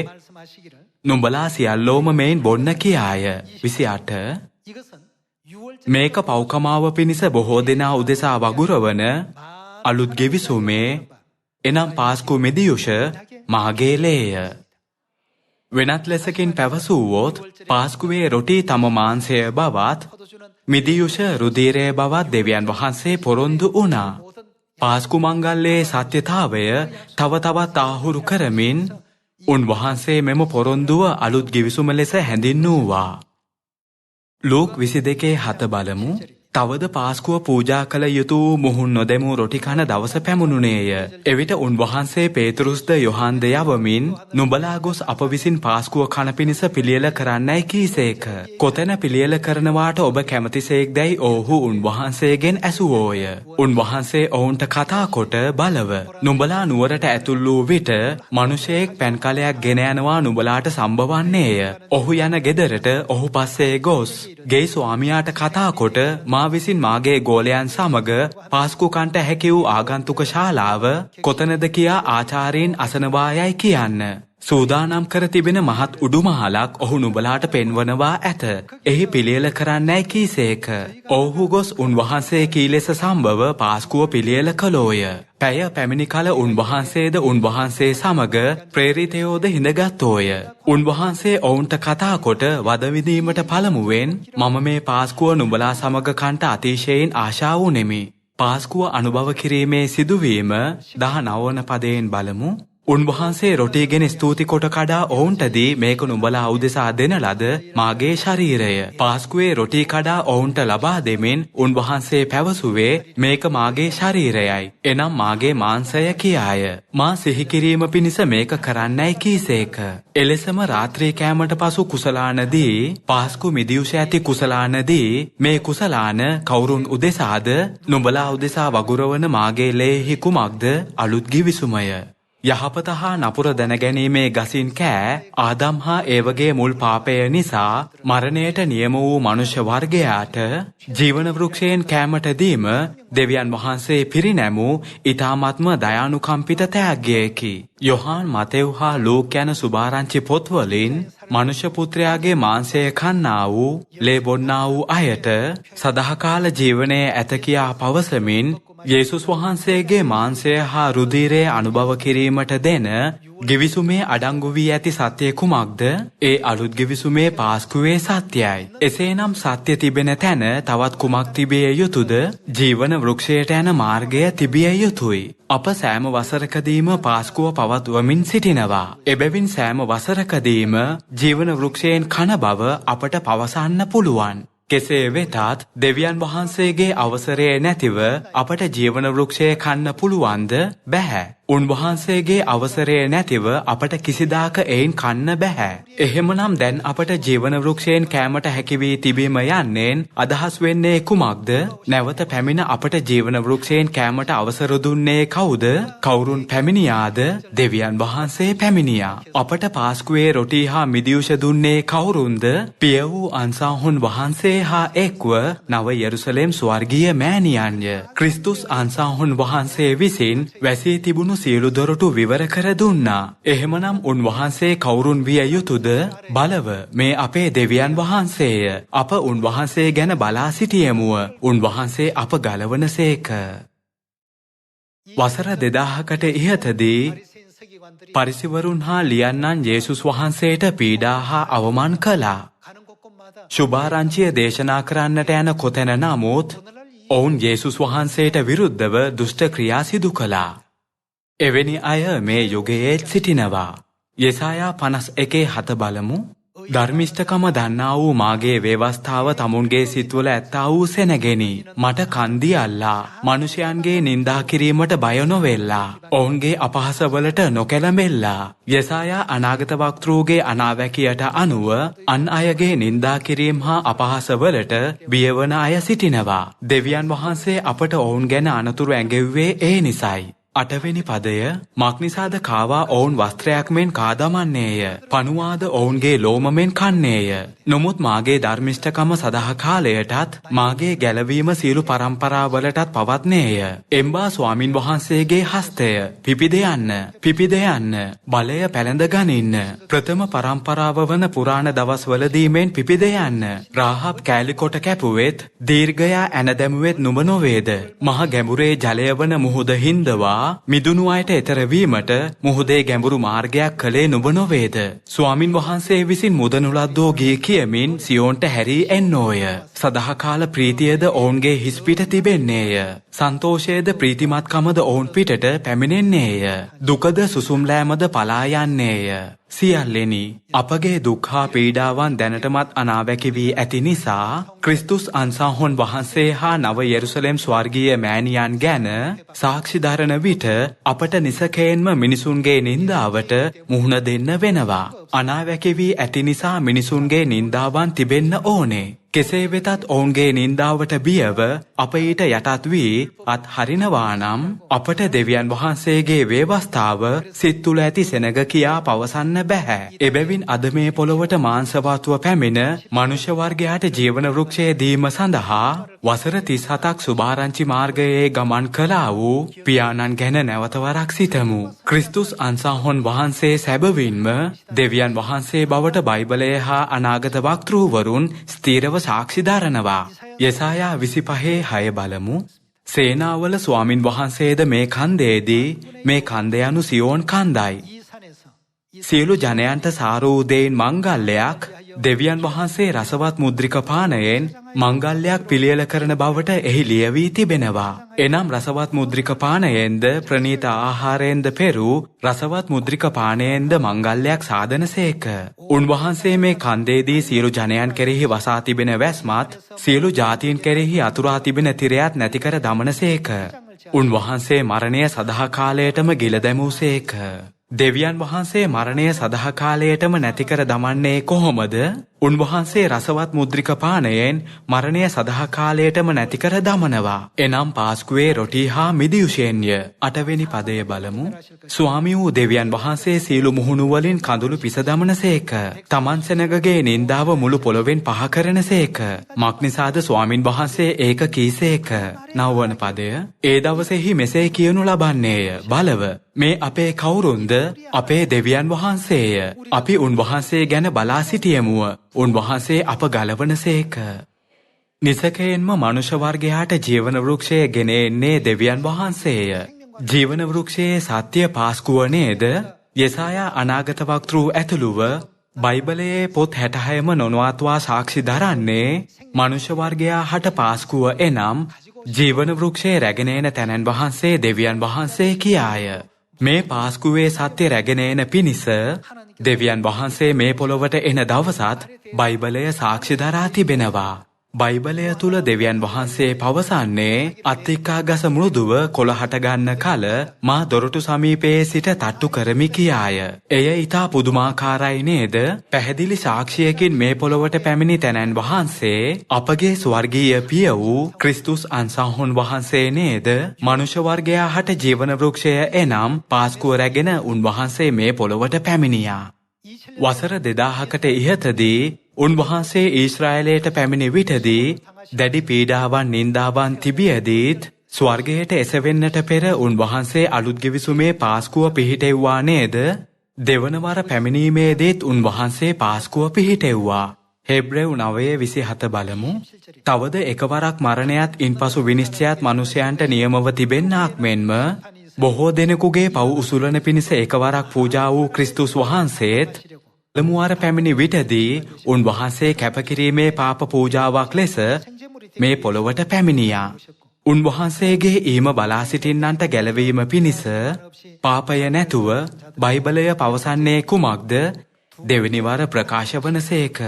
S1: නුඹලා සියල්ලෝම මෙයින් බොන්න කියාය. 28 මේක පෞකමාව පිණිස බොහෝ දෙනා උදෙසා වගුරවන අලුත් ගෙවිසුමේ එනම් පාස්කු මිදිවුෂ මාගේ ලේය. වෙනත් ලෙසකින් පැවසුවොත් පාස්කුවේ රොටි තම මාංශය බවත් මිදියුෂ රුධිරය බවත් දෙවියන් වහන්සේ පොරොන්දු වුණා. පාස්කු මංගල්‍යයේ සත්‍යතාවය තව තවත් ආහුරු කරමින් උන්වහන්සේ මෙම පොරොන්දුව අලුත් ගිවිසුම ලෙස හැඳින්වුවා. ලූක් 22:7 බලමු. තවද පාස්කුව පූජා කළ යුතු මුහුන් නොදෙමූ රොටි කන දවස පැමුණුනේය. එවිට උන්වහන්සේ පේතරුස්ද යොහන්ද යවමින් නුඹලා ගොස් අප විසින් පාස්කුව කන පිණිස පිළියෙල කරන්නයි කීසේක. කොතැන පිළියෙල කරනවාට ඔබ කැමතිසේක්දැයි ඔවුහු උන්වහන්සේගෙන් ඇසුවෝය. උන්වහන්සේ ඔවුන්ට කතා කොට බලව නුඹලා නුවරට ඇතුල් වූ විට මිනිසෙක් පැන් කලයක් ගෙන යනවා නුඹලාට සම්බවන්නේය. ඔහු යන ගෙදරට ඔහු පස්සේ ගොස් ගේ ස්වාමියාට කතා කොට විසින් මාගේ ගෝලයන් සමග පාස්කු කන්ට හැකි වූ ආගන්තුක ශාලාව කොතනද කියා ආචාර්යින් අසනවායයි කියන්න. සූදානම් කර තිබෙන මහත් උඩුමහලක් ඔහු නුඹලාට පෙන්වනවා ඇත. එහි පිළියෙල කරන්නයි කීසේක. ඔවුහු ගොස් උන්වහන්සේ කී ලෙස සම්බව පාස්කුව පිළියෙල කළෝය. පැය පැමිණි කල උන්වහන්සේද උන්වහන්සේ සමග ප්‍රේරිතයෝද හිඳගත්තෝය. උන්වහන්සේ ඔවුන්ට කතා කොට වද විඳීමට පළමුවෙන් මම මේ පාස්කුව නුඹලා සමග කන්ට අතිශයින් ආශා වුනෙමි. පාස්කුව අනුභව කිරීමේ සිදුවීම 19 වන පදයෙන් බලමු. උන්වහන්සේ රොටිගෙන ස්තුති කොට කඩා ඔවුන්ට දී මේක නුඹලා උදෙසා දෙන ලද මාගේ ශරීරය. පාස්කුවේ රොටි කඩා ඔවුන්ට ලබා දෙමින් උන්වහන්සේ පැවසුවේ මේක මාගේ ශරීරයයි. එනම් මාගේ මාංශය කියාය. මා සිහි කිරීම පිණිස මේක කරන්නයි කීසේක. එලෙසම රාත්‍රී කෑමට පසු කුසලානදී පාස්කු මිදිවුෂ ඇති කුසලානදී මේ කුසලාන කවුරුන් උදෙසාද නුඹලා උදෙසා වගුරවන මාගේ ලේහි කුමක්ද අලුත් ගිවිසුමය. යහපත හා නපුර දැනගැනීමේ ගසින් කෑ ආදම් හා ඒවගේ මුල් පාපය නිසා මරණයට නියම වූ මනුෂ්‍ය වර්ගයාට ජීවන වෘක්ෂයෙන් කෑමට දීම දෙවියන් වහන්සේ පිරිනැමූ ඊ타ත්ම දයානුකම්පිත තෑග්ගයකි. යොහාන් මතෙව් හා ලූක් යන සුභාරංචි පොත්වලින් මනුෂ්‍ය පුත්‍රයාගේ මාංශය කන්නා වූ ලේ බොන්නා වූ අයට සදාකාල ජීවනයේ ඇත කියා පවසමින් යේසුස් වහන්සේගේ මාංශය හා රුධිරය අනුභව කිරීමට දෙන ගිවිසුමේ අඩංගු වී ඇති සත්‍යය කුමක්ද? ඒ අලුත් ගිවිසුමේ පාස්කුවේ සත්‍යයයි. එසේනම් සත්‍ය තිබෙන තැන තවත් කුමක් තිබිය යුතුද? ජීවන වෘක්ෂයට යන මාර්ගය තිබිය යුතුයි. අප සෑම වසරකදීම පාස්කුව පවත්වමින් සිටිනවා. එබැවින් සෑම වසරකදීම ජීවන වෘක්ෂයෙන් කන බව අපට පවසන්න පුළුවන්. කෙසේ වෙතත් දෙවියන් වහන්සේගේ අවසරය නැතිව අපට ජීවන වෘක්ෂය කන්න පුළුවන්ද? බැහැ. උන්වහන්සේගේ අවසරය නැතිව අපට කිසිදාක එයින් කන්න බැහැ. එහෙමනම් දැන් අපට ජීවන වෘක්ෂයෙන් කෑමට හැකි වී තිබීම යන්නෙන් අදහස් වෙන්නේ කුමක්ද? නැවත පැමිණ අපට ජීවන වෘක්ෂයෙන් කෑමට අවසර දුන්නේ කවුද? කවුරුන් පැමිණියාද? දෙවියන් වහන්සේ පැමිණියා. අපට පාස්කුවේ රොටි හා මිදියුෂ දුන්නේ කවුරුන්ද? පිය වූ අන්සාහුන් වහන්සේ හා එක්ව නව යෙරුසලෙම් ස්වර්ගීය මෑණියන්ය. ක්‍රිස්තුස් අන්සාහුන් වහන්සේ විසින් වැසී තිබුණු සියලු දොරටු විවර කර දුන්නා. එහෙමනම් උන්වහන්සේ කවුරුන් විය යුතුද? බලව, මේ අපේ දෙවියන් වහන්සේය. අප උන්වහන්සේ ගැන බලා සිටියෙමුව. උන්වහන්සේ අප ගලවනසේක. වසර 2000කට ඉහතදී පරිසවරුන් හා ලියන්නන් යේසුස් වහන්සේට පීඩා හා අවමාන කළා. සුභාරංචිය දේශනා කරන්නට යන කොතැන නමුත් ඔවුන් යේසුස් වහන්සේට විරුද්ධව දුෂ්ට ක්‍රියා සිදු කළා. එවැනි අය මේ යුගයේ සිටිනවා. යෙසායා 51:7 බලමු. ධර්මිෂ්ඨකම දන්නා වූ මාගේ ව්‍යවස්ථාව තමුන්ගේ සිත්වල ඇත්තා වූ සෙනගෙනි. මට කන්දී අල්ලා මනුෂ්‍යයන්ගේ නින්දා කිරීමට බය නොවෙල්ලා. ඔවුන්ගේ අපහසවලට නොකැළඹෙල්ලා. යෙසායා අනාගත වක්තෘගේ අනාවැකියට අනුව අන් අයගේ නින්දා කිරීම හා අපහසවලට බියවන අය සිටිනවා. දෙවියන් වහන්සේ අපට ඔවුන් ගැන අනතුරු ඇඟෙව්වේ ඒ නිසයි. 8 වෙනි පදය. මක්නිසාද කාවා ඔවුන් වස්ත්‍රයක් මෙන් කාදමන්නේය. පනුවාද ඔවුන්ගේ ලෝම මෙන් කන්නේය. නොමුත් මාගේ ධර්මිෂ්ඨකම සදා කාලයටත් මාගේ ගැලවීම සියලු පරම්පරාවලටත් පවත්නේය. එම්බා ස්වාමින් වහන්සේගේ හස්තය පිපිද යන්න බලය පැලඳ ගනින්න. ප්‍රථම පරම්පරාව වන පුරාණ දවස්වලදී මෙන් පිපිද යන්න. රාහබ් කෑලි කොට කැපුවෙත් දීර්ඝයා ඇන දැමුවෙත් නුඹ නොවේද? මහ ගැඹුරේ ජලය වන මුහුද හින්දවා මිදුණු අයට එතර වීමට මුහුදේ ගැඹුරු මාර්ගයක් කළේ නුඹ නොවේද? ස්වාමින් වහන්සේ විසින් මුදනුලද්දෝ ගී කියමින් සියෝන්ට හැරී එන්නෝය. සදාකාල ප්‍රීතියද ඔවුන්ගේ හිස් පිට තිබෙන්නේය. සන්තෝෂයේද ප්‍රීතිමත්කමද ඔවුන් පිටට පැමිණෙන්නේය. දුකද සුසුම්ලෑමද පලා යන්නේය. සියල්ලෙනි අපගේ දුක් හා පීඩාවන් දැනටමත් අනාවැකි වී ඇති නිසා ක්‍රිස්තුස් අන්සාහොන් වහන්සේ හා නව යෙරුසලෙම් ස්වර්ගීය මෑණියන් ගැන සාක්ෂි දරන විට අපට නිසකයෙන්ම මිනිසුන්ගේ නින්දාවට මුහුණ දෙන්න වෙනවා. අනාවැකි වී ඇති නිසා මිනිසුන්ගේ නින්දාවන් තිබෙන්න ඕනේ. කෙසේ වෙතත් ඔවුන්ගේ නින්දාවට බියව අප ඊට යටත් වී අත්හරිනවා නම් අපට දෙවියන් වහන්සේගේ ව්‍යවස්ථාව සිත් තුළ ඇති සෙනග කියා පවසන්න බැහැ. එබැවින් අද මේ පොළොවට මාංශවත්ව පැමිණ මනුෂ්‍ය වර්ගයාට ජීවන වෘක්ෂය දීම සඳහා වසර 37ක් සුභාරංචි මාර්ගයේ ගමන් කළා වූ පියාණන් ගැන නැවත වරක් සිතමු. ක්‍රිස්තුස් අන්සාහොන් වහන්සේ සැබවින්ම දෙවියන් වහන්සේ බවට බයිබලය හා අනාගත වක්තෘවරුන් ස්ථීරව සාක්ෂි දරනවා. යෙසායා 25:6 බලමු. සේනාවල ස්වාමින් වහන්සේද මේ කන්දේදී මේ කන්ද යනු සියෝන් කන්දයි. සියලු ජනයන්ට සාරූ දෙයින් මංගල්‍යයක් දෙවියන් වහන්සේ රසවත් මුද්‍රික පානයෙන් මංගල්‍යයක් පිළියෙල කරන බවට එහි ලියවී තිබෙනවා. එනම් රසවත් මුද්‍රික පානයෙන්ද ප්‍රණීත ආහාරයෙන්ද පෙරු රසවත් මුද්‍රික පානයෙන්ද මංගල්‍යයක් සාදනසේක. උන්වහන්සේ මේ කන්දේදී සියලු ජනයන් කෙරෙහි වසා තිබෙන වැස්මත් සියලු ජාතීන් කෙරෙහි අතුරා තිබෙන තිරයත් නැති කර දමනසේක. උන්වහන්සේ මරණය සදා කාලයටම ගිල දැමූසේක. දෙවියන් වහන්සේ මරණය සදා කාලයටම නැති කර දමන්නේ කොහොමද? උන්වහන්සේ රසවත් මුද්‍රික පානයෙන් මරණය සදා කාලයටම නැති කර දමනවා. එනම් පාස්කුවේ රොටි හා මිදියුෂයෙන්ය. 8 වෙනි පදය බලමු. ස්වාමී වූ දෙවියන් වහන්සේ සීලු මුහුණු වලින් කඳුළු පිස දමනසේක. තමන් සෙනගගේ නින්දාව මුළු පොළොවෙන් පහ කරනසේක. මක්නිසාද ස්වාමින් වහන්සේ ඒක කීසේක. 9 වන පදය. ඒ දවසෙහි මෙසේ කියනු ලබන්නේය. බලව මේ අපේ කවුරුන්ද? අපේ දෙවියන් වහන්සේය. අපි උන්වහන්සේ ගැන බලා සිටියෙමුව. උන්වහන්සේ අප ගලවනසේක. නිසකයෙන්ම මනුෂ්‍ය වර්ගයාට ජීවන වෘක්ෂය ගෙන එන්නේ දෙවියන් වහන්සේය. ජීවන වෘක්ෂයේ සත්‍ය පාස්කුව නේද? යෙසායා අනාගත වක්තෘ ඇතුළුව බයිබලයේ පොත් 66ම නොනවත්වා සාක්ෂි දරන්නේ මනුෂ්‍ය වර්ගයා හට පාස්කුව එනම් ජීවන වෘක්ෂයේ රැගෙන එන තැනන් වහන්සේ දෙවියන් වහන්සේ කියාය. මේ පාස්කුවේ සත්‍ය රැගෙන එන පිණිස දෙවියන් වහන්සේ මේ පොළොවට එන දවසත් බයිබලය සාක්ෂි දරා තිබෙනවා. බයිබලය තුල දෙවියන් වහන්සේ පවසන්නේ අත්තික්කා ගස මෘදුව කොළ හට ගන්න කල මා දොරටු සමීපයේ සිට තට්ටු කරමි කියාය. එය ඊටා පුදුමාකාරයි නේද? පැහැදිලි සාක්ෂියකින් මේ පොළොවට පැමිණි තැනන් වහන්සේ අපගේ ස්වර්ගීය පිය වූ ක්‍රිස්තුස් අන්සහොන් වහන්සේ නේද? මනුෂ්‍ය වර්ගයා හට ජීවන වෘක්ෂය එනම් පාස්කුව රැගෙන උන්වහන්සේ මේ පොළොවට පැමිණියා. වසර 2000කට ඉහතදී උන්වහන්සේ ඊශ්‍රායලයට පැමිණි විටදී දැඩි පීඩාවන් නින්දාවන් තිබියදීත් ස්වර්ගයට එසවෙන්නට පෙර උන්වහන්සේ අලුත් ගිවිසුමේ පාස්කුව පිහිටෙව්වා නේද? දෙවන වර පැමිණීමේදීත් උන්වහන්සේ පාස්කුව පිහිටෙව්වා. හෙබ්‍රෙව් 9:27 බලමු. තවද එකවරක් මරණයත් ඉන්පසු විනිශ්චයත් මිනිසයන්ට නියමව තිබෙන්නාක් මෙන්ම බොහෝ දෙනෙකුගේ පව් උසුලන පිණිස එකවරක් පූජා වූ ක්‍රිස්තුස් වහන්සේත් පළමුවර පැමිණි විටදී උන්වහන්සේ කැපකිරීමේ පාප පූජාවක් ලෙස මේ පොළොවට පැමිණියා. උන්වහන්සේගේ ඊම බලා සිටින්නන්ට ගැලවීම පිණිස පාපය නැතුව බයිබලය පවසන්නේ කුමක්ද? දෙවෙනි වර ප්‍රකාශ වනසේක.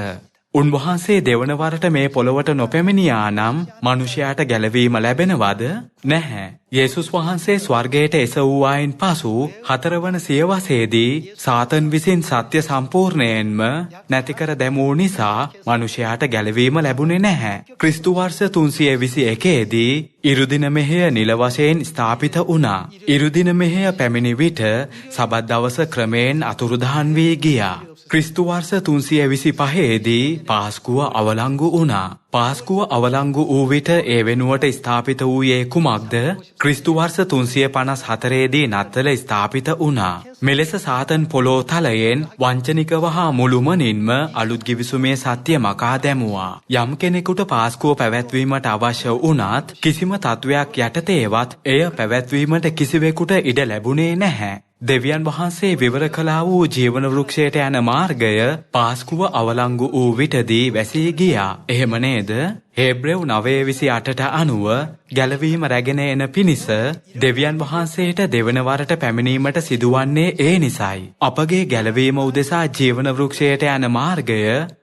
S1: උන්වහන්සේ දෙවන වරට මේ පොළොවට නොපැමිණියා නම් මිනිසයාට ගැලවීම ලැබෙනවද? නැහැ. යේසුස් වහන්සේ ස්වර්ගයට එසවුවායින් පසු හතරවන සියවසේදී සාතන් විසින් සත්‍ය සම්පූර්ණයෙන්ම නැති කර දැමූ නිසා මිනිසයාට ගැලවීම ලැබුණේ නැහැ. ක්‍රිස්තු වර්ෂ 321 දී ඉරුදින මෙහෙය නිල වශයෙන් ස්ථාපිත වුණා. ඉරුදින මෙහෙය පැමිණි විට සබත් දවස ක්‍රමයෙන් අතුරුදහන් වී ගියා. ක්‍රිස්තු වර්ෂ 325 දී පාස්කුව අවලංගු වුණා. පාස්කුව අවලංගු වූ විට ඒ වෙනුවට ස්ථාපිත වූයේ කුමක්ද? ක්‍රිස්තු වර්ෂ 354 දී නත්තල ස්ථාපිත වුණා. මෙලෙස සාතන් පොළොව තලයෙන් වංචනිකව හා මුළුමනින්ම අලුත් ගිවිසුමේ සත්‍ය මකා දැමුවා. යම් කෙනෙකුට පාස්කුව පැවැත්වීමට අවශ්‍ය වුණත් කිසිම තත්වයක් යටතේවත් එය පැවැත්වීමට කිසිවෙකුට ඉඩ ලැබුණේ නැහැ. දෙවියන් වහන්සේ විවර කළා වූ ජීවන වෘක්ෂයට යන මාර්ගය පාස්කුව අවලංගු වූ විටදී වැසී ගියා. එහෙම නේද? හෙබ්‍රෙව් 9:28ට අනුව ගැලවීම රැගෙන එන පිණිස දෙවියන් වහන්සේට දෙවන වරට පැමිණීමට සිදුවන්නේ ඒ නිසයි. අපගේ ගැලවීම උදෙසා ජීවන වෘක්ෂයට යන මාර්ගය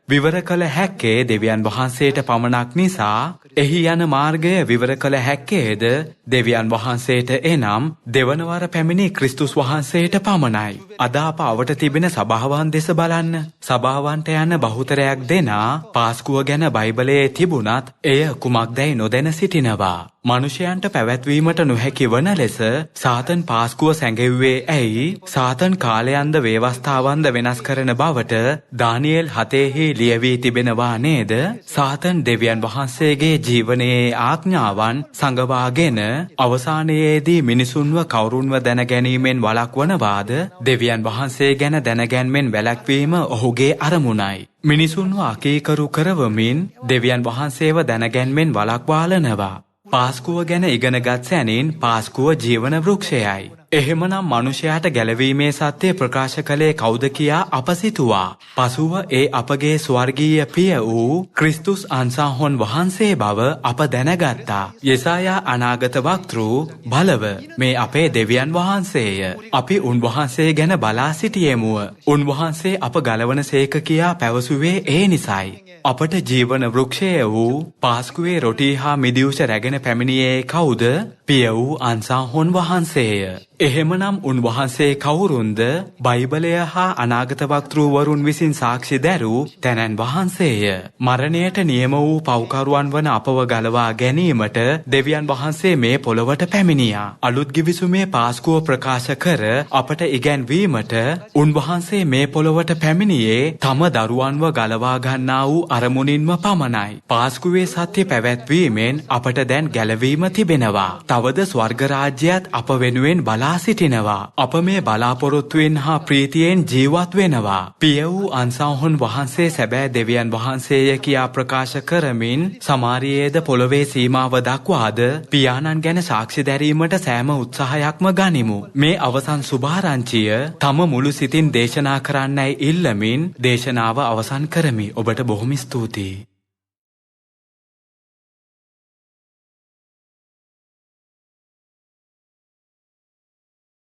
S1: විවර කළ හැක්කේ දෙවියන් වහන්සේට පමණක් නිසා එහි යන මාර්ගය විවර කළ හැක්කේද දෙවියන් වහන්සේට එනම් දෙවන වර පැමිණි ක්‍රිස්තුස් වහන්සේට පමණයි. අද අප අවට තිබෙන සභාවන් දෙස බලන්න. සභාවන්ට යන බහුතරයක් දෙනා පාස්කුව ගැන බයිබලයේ තිබුණත් එය කුමක්දැයි නොදැන සිටිනවා. මනුෂ්‍යයන්ට පැවැත්වීමට නොහැකි වන ලෙස සාතන් පාස්කුව සැඟෙව්වේ ඇයි? සාතන් කාලයන්ද වේවස්ථාවන්ද වෙනස් කරන බවට දානියෙල් 7:ही ලියවී තිබෙනවා නේද? සාතන් දෙවියන් වහන්සේගේ ජීවනයේ ආඥාවන් සංගවාගෙන අවසානයේදී මිනිසුන්ව කවුරුන්ව දැන ගැනීමෙන් වළක්වනවාද? දෙවියන් වහන්සේ ගැන දැනගැන්මෙන් වැළැක්වීම ඔහුගේ අරමුණයි. මිනිසුන්ව අකීකරු කරවමින් දෙවියන් වහන්සේව දැනගැන්මෙන් වළක්වාලනවා. පාස්කුව ගැන ඉගෙනගත් සැනින් පාස්කුව ජීවන වෘක්ෂයයි. එහෙමනම් මනුෂයාට ගැලවීමේ සත්‍ය ප්‍රකාශ කළේ කවුද කියා අප සිතුවා. පසුව ඒ අපගේ ස්වර්ගීය පිය වූ ක්‍රිස්තුස් අන්සහොන් වහන්සේ බව අප දැනගත්තා. යෙසායා අනාගත වක්තෘ බලව මේ අපේ දෙවියන් වහන්සේය. අපි උන්වහන්සේ ගැන බලා සිටියෙමුව. උන්වහන්සේ අප ගලවන සේක කියා පැවසුවේ ඒ නිසයි. අපට ජීවන වෘක්ෂය වූ පාස්කුවේ රොටි හා මිදිවුස රැගෙන පැමිණියේ කවුද? පිය වූ අන්සහොන් වහන්සේය. එහෙමනම් උන්වහන්සේ කවුරුන්ද? බයිබලය හා අනාගත වක්තෘවරුන් විසින් සාක්ෂි දැරූ තැනැන් වහන්සේය. මරණයට නියම වූ පව්කරුවන් වන අපව ගලවා ගැනීමට දෙවියන් වහන්සේ මේ පොළොවට පැමිණියා. අලුත් ගිවිසුමේ පාස්කුව ප්‍රකාශ කර අපට ඉගැන්වීමට උන්වහන්සේ මේ පොළොවට පැමිණියේ තම දරුවන්ව ගලවා ගන්නා වූ අරමුණින්ම පමණයි. පාස්කුවේ සත්‍ය පැවැත්වීමෙන් අපට දැන් ගැලවීම තිබෙනවා. තවද ස්වර්ග රාජ්‍යයත් අප වෙනුවෙන් බලා බලා සිටිනවා. අප මේ බලාපොරොත්තුවෙන් හා ප්‍රීතියෙන් ජීවත් වෙනවා. පිය වූ අන්සාහොන් වහන්සේ සැබෑ දෙවියන් වහන්සේය කියා ප්‍රකාශ කරමින් සමාරියේද පොළොවේ සීමාව දක්වාද පියාණන් ගැන සාක්ෂි දැරීමට සෑම උත්සාහයක්ම ගනිමු. මේ අවසන් සුභාරංචිය තම මුළු සිතින් දේශනා කරන්නයි ඉල්ලමින් දේශනාව අවසන් කරමි. ඔබට බොහොම ස්තුතියි.